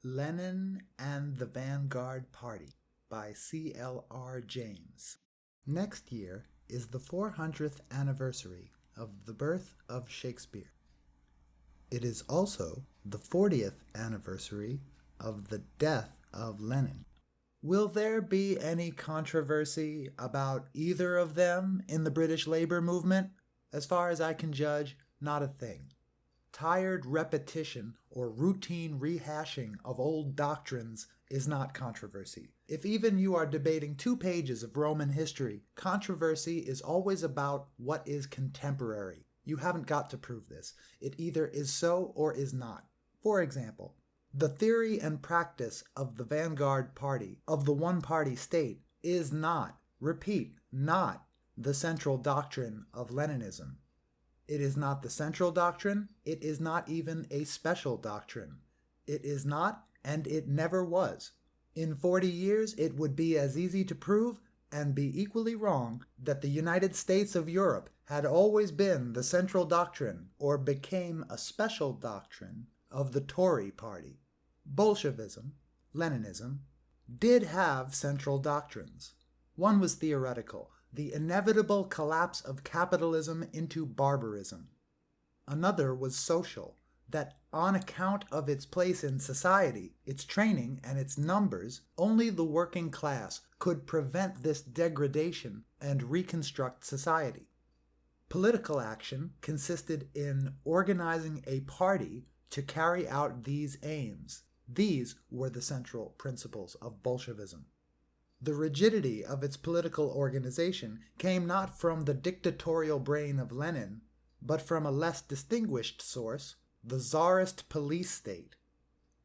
Lenin and the Vanguard Party by C.L.R. James. Next year is the 400th anniversary of the birth of Shakespeare. It is also the 40th anniversary of the death of Lenin. Will there be any controversy about either of them in the British labor movement? As far as I can judge, not a thing. Tired repetition or routine rehashing of old doctrines is not controversy. If even you are debating 2 pages of Roman history, controversy is always about what is contemporary. You haven't got to prove this. It either is so or is not. For example, the theory and practice of the Vanguard Party, of the one-party state, is not, repeat, not the central doctrine of Leninism. It is not the central doctrine. It is not even a special doctrine. It is not, and it never was. In 40 years, it would be as easy to prove and be equally wrong that the United States of Europe had always been the central doctrine or became a special doctrine of the Tory party. Bolshevism, Leninism, did have central doctrines. One was theoretical, the inevitable collapse of capitalism into barbarism. Another was social, that on account of its place in society, its training, and its numbers, only the working class could prevent this degradation and reconstruct society. Political action consisted in organizing a party to carry out these aims. These were the central principles of Bolshevism. The rigidity of its political organization came not from the dictatorial brain of Lenin, but from a less distinguished source, the Tsarist police state.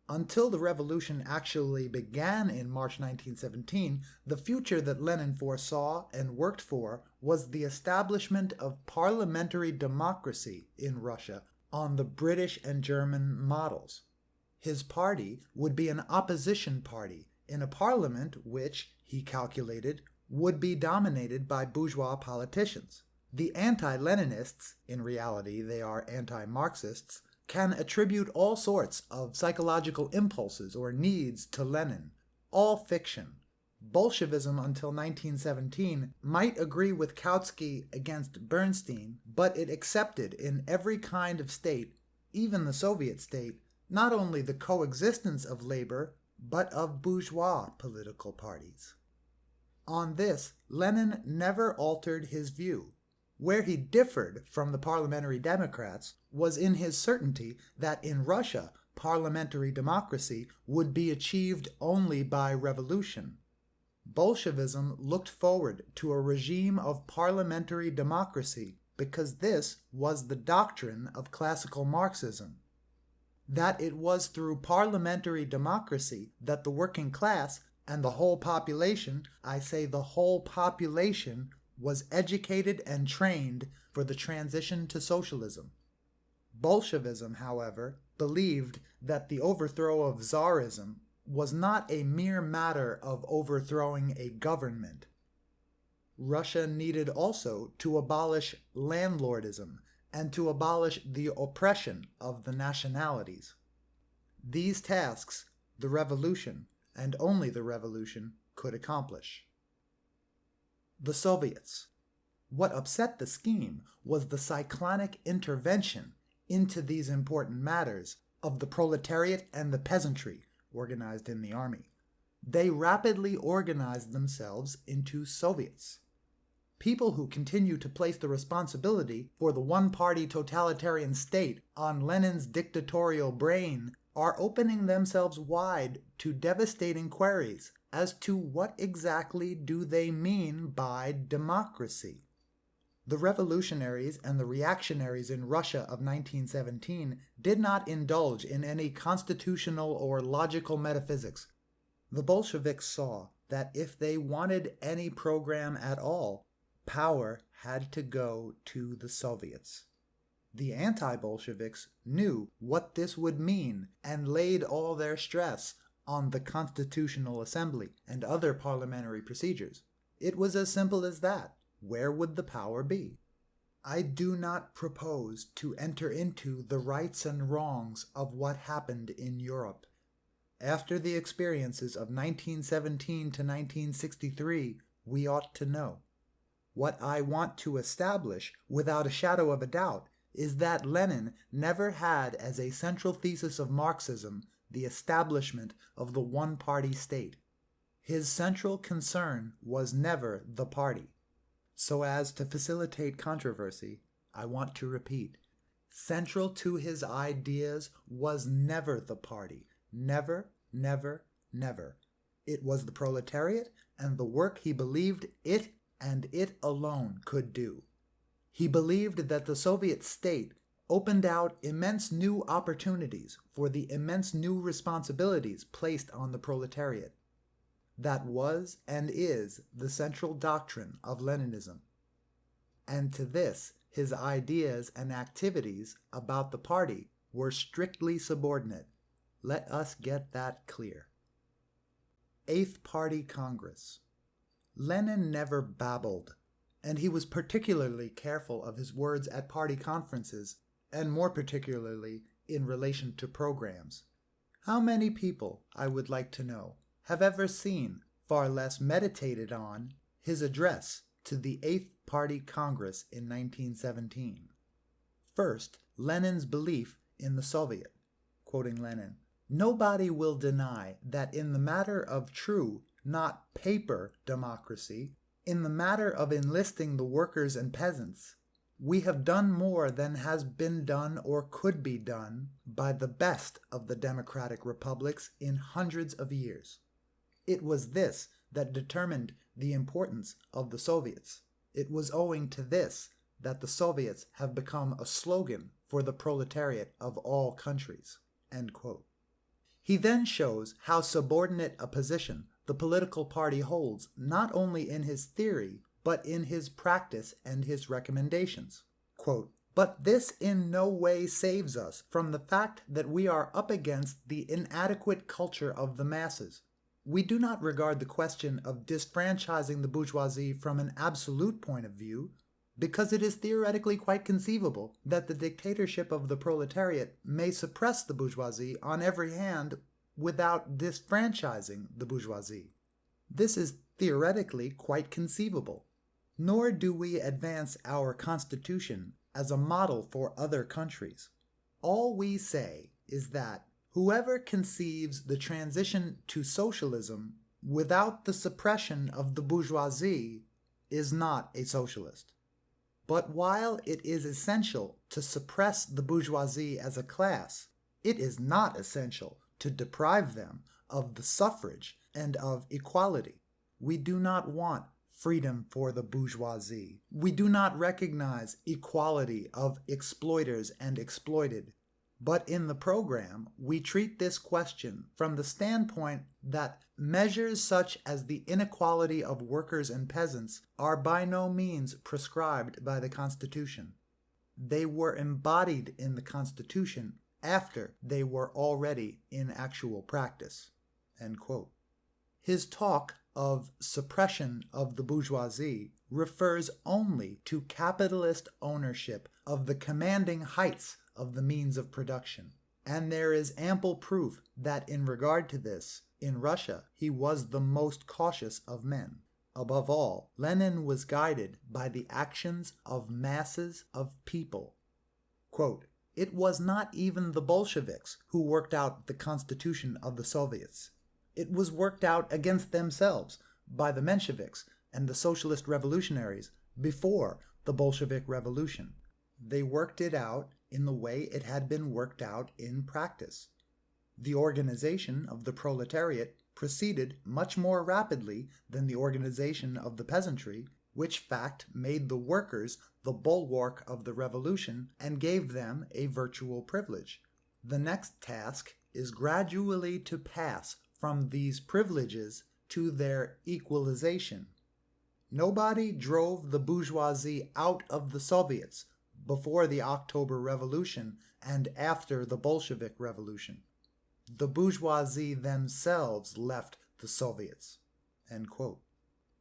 Until the revolution actually began in March 1917, the future that Lenin foresaw and worked for was the establishment of parliamentary democracy in Russia on the British and German models. His party would be an opposition party in a parliament which, he calculated, would be dominated by bourgeois politicians. The anti-Leninists, in reality they are anti-Marxists, can attribute all sorts of psychological impulses or needs to Lenin. All fiction. Bolshevism until 1917 might agree with Kautsky against Bernstein, but it accepted in every kind of state, even the Soviet state, not only the coexistence of labor, but of bourgeois political parties. On this, Lenin never altered his view. Where he differed from the parliamentary democrats was in his certainty that in Russia, parliamentary democracy would be achieved only by revolution. Bolshevism looked forward to a regime of parliamentary democracy because this was the doctrine of classical Marxism. That it was through parliamentary democracy that the working class and the whole population, I say the whole population, was educated and trained for the transition to socialism. Bolshevism, however, believed that the overthrow of Tsarism was not a mere matter of overthrowing a government. Russia needed also to abolish landlordism and to abolish the oppression of the nationalities. These tasks, the revolution, and only the revolution, could accomplish. The Soviets. What upset the scheme was the cyclonic intervention into these important matters of the proletariat and the peasantry organized in the army. They rapidly organized themselves into Soviets. People who continue to place the responsibility for the one-party totalitarian state on Lenin's dictatorial brain are opening themselves wide to devastating queries as to what exactly do they mean by democracy. The revolutionaries and the reactionaries in Russia of 1917 did not indulge in any constitutional or logical metaphysics. The Bolsheviks saw that if they wanted any program at all, power had to go to the Soviets. The anti-Bolsheviks knew what this would mean and laid all their stress on the Constitutional Assembly and other parliamentary procedures. It was as simple as that. Where would the power be? I do not propose to enter into the rights and wrongs of what happened in Europe. After the experiences of 1917 to 1963, we ought to know. What I want to establish, without a shadow of a doubt, is that Lenin never had as a central thesis of Marxism the establishment of the one-party state. His central concern was never the party. So as to facilitate controversy, I want to repeat, central to his ideas was never the party. Never, never, never. It was the proletariat and the work he believed it and it alone could do. He believed that the Soviet state opened out immense new opportunities for the immense new responsibilities placed on the proletariat. That was and is the central doctrine of Leninism. And to this, his ideas and activities about the party were strictly subordinate. Let us get that clear. Eighth Party Congress. Lenin never babbled, and he was particularly careful of his words at party conferences, and more particularly in relation to programs. How many people, I would like to know, have ever seen, far less meditated on, his address to the Eighth Party Congress in 1917? First, Lenin's belief in the Soviet. Quoting Lenin, "Nobody will deny that in the matter of true, not paper democracy, in the matter of enlisting the workers and peasants, we have done more than has been done or could be done by the best of the democratic republics in hundreds of years. It was this that determined the importance of the Soviets. It was owing to this that the Soviets have become a slogan for the proletariat of all countries." End quote. He then shows how subordinate a position the political party holds not only in his theory, but in his practice and his recommendations. Quote, "But this in no way saves us from the fact that we are up against the inadequate culture of the masses. We do not regard the question of disfranchising the bourgeoisie from an absolute point of view, because it is theoretically quite conceivable that the dictatorship of the proletariat may suppress the bourgeoisie on every hand without disfranchising the bourgeoisie. This is theoretically quite conceivable. Nor do we advance our Constitution as a model for other countries. All we say is that whoever conceives the transition to socialism without the suppression of the bourgeoisie is not a socialist. But while it is essential to suppress the bourgeoisie as a class, it is not essential to deprive them of the suffrage and of equality. We do not want freedom for the bourgeoisie. We do not recognize equality of exploiters and exploited. But in the program, we treat this question from the standpoint that measures such as the inequality of workers and peasants are by no means prescribed by the Constitution. They were embodied in the Constitution after they were already in actual practice." End quote. His talk of suppression of the bourgeoisie refers only to capitalist ownership of the commanding heights of the means of production. And there is ample proof that in regard to this, in Russia, he was the most cautious of men. Above all, Lenin was guided by the actions of masses of people. Quote, "It was not even the Bolsheviks who worked out the constitution of the Soviets. It was worked out against themselves by the Mensheviks and the socialist revolutionaries before the Bolshevik Revolution. They worked it out in the way it had been worked out in practice. The organization of the proletariat proceeded much more rapidly than the organization of the peasantry, which fact made the workers the bulwark of the revolution and gave them a virtual privilege. The next task is gradually to pass from these privileges to their equalization. Nobody drove the bourgeoisie out of the Soviets before the October Revolution and after the Bolshevik Revolution. The bourgeoisie themselves left the Soviets." End quote.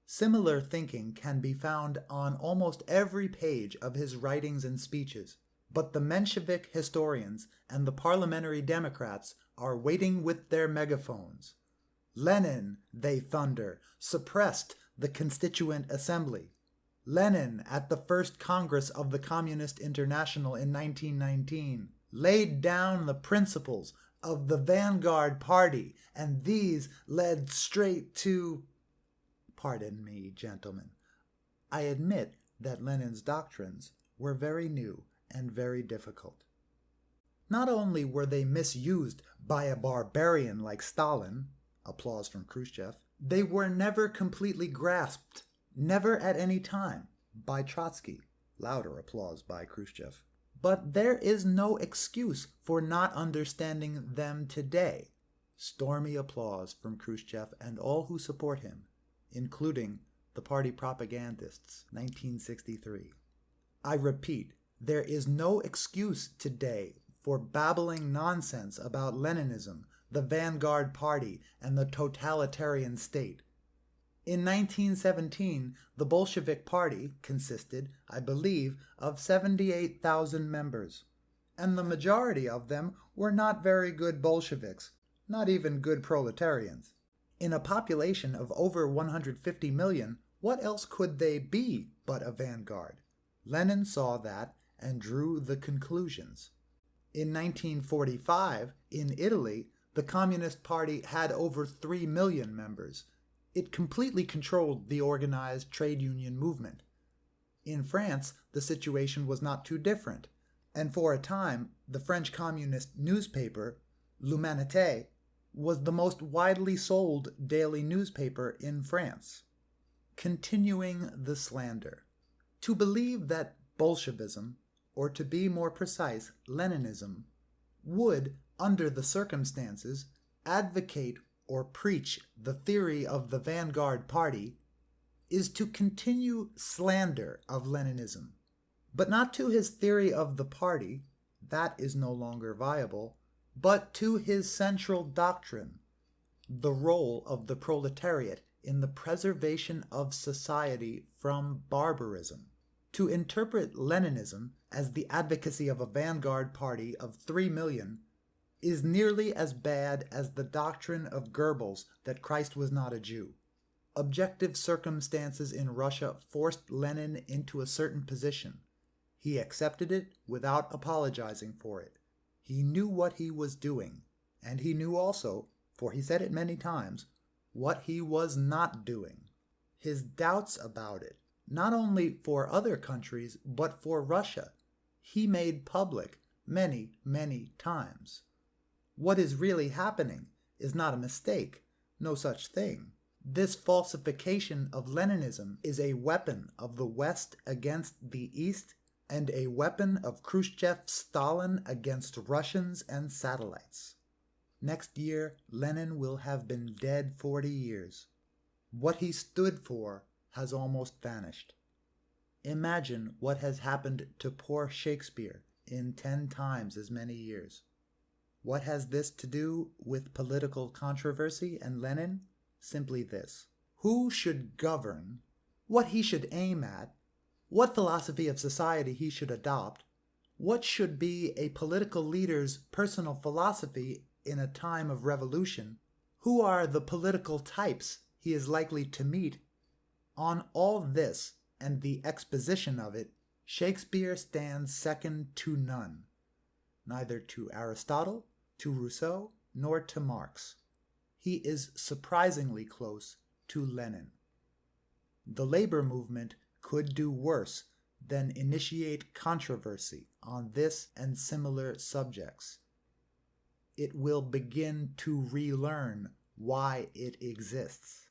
Similar thinking can be found on almost every page of his writings and speeches. But the Menshevik historians and the parliamentary Democrats are waiting with their megaphones. Lenin, they thunder, suppressed the Constituent Assembly. Lenin, at the First Congress of the Communist International in 1919, laid down the principles of the Vanguard Party, and these led straight to... Pardon me, gentlemen. I admit that Lenin's doctrines were very new and very difficult. Not only were they misused by a barbarian like Stalin, applause from Khrushchev, they were never completely grasped, never at any time, by Trotsky, louder applause by Khrushchev. But there is no excuse for not understanding them today. Stormy applause from Khrushchev and all who support him, including the party propagandists, 1963. I repeat, there is no excuse today for babbling nonsense about Leninism, the Vanguard Party, and the totalitarian state. In 1917, the Bolshevik Party consisted, I believe, of 78,000 members, and the majority of them were not very good Bolsheviks, not even good proletarians. In a population of over 150 million, what else could they be but a vanguard? Lenin saw that and drew the conclusions. In 1945, in Italy, the Communist Party had over 3 million members. It completely controlled the organized trade union movement. In France, the situation was not too different, and for a time, the French communist newspaper, L'Humanité, was the most widely sold daily newspaper in France. Continuing the slander. To believe that Bolshevism, or to be more precise, Leninism, would, under the circumstances, advocate or preach the theory of the Vanguard Party is to continue slander of Leninism, but not to his theory of the party, that is no longer viable, but to his central doctrine, the role of the proletariat in the preservation of society from barbarism. To interpret Leninism as the advocacy of a vanguard party of 3 million is nearly as bad as the doctrine of Goebbels that Christ was not a Jew. Objective circumstances in Russia forced Lenin into a certain position. He accepted it without apologizing for it. He knew what he was doing, and he knew also, for he said it many times, what he was not doing. His doubts about it, not only for other countries, but for Russia, he made public many, many times. What is really happening is not a mistake, no such thing. This falsification of Leninism is a weapon of the West against the East and a weapon of Khrushchev's Stalin against Russians and satellites. Next year, Lenin will have been dead 40 years. What he stood for has almost vanished. Imagine what has happened to poor Shakespeare in 10 times as many years. What has this to do with political controversy and Lenin? Simply this. Who should govern, what he should aim at, what philosophy of society he should adopt, what should be a political leader's personal philosophy in a time of revolution, who are the political types he is likely to meet. On all this and the exposition of it, Shakespeare stands second to none, neither to Aristotle, to Rousseau, nor to Marx. He is surprisingly close to Lenin. The labor movement could do worse than initiate controversy on this and similar subjects. It will begin to relearn why it exists.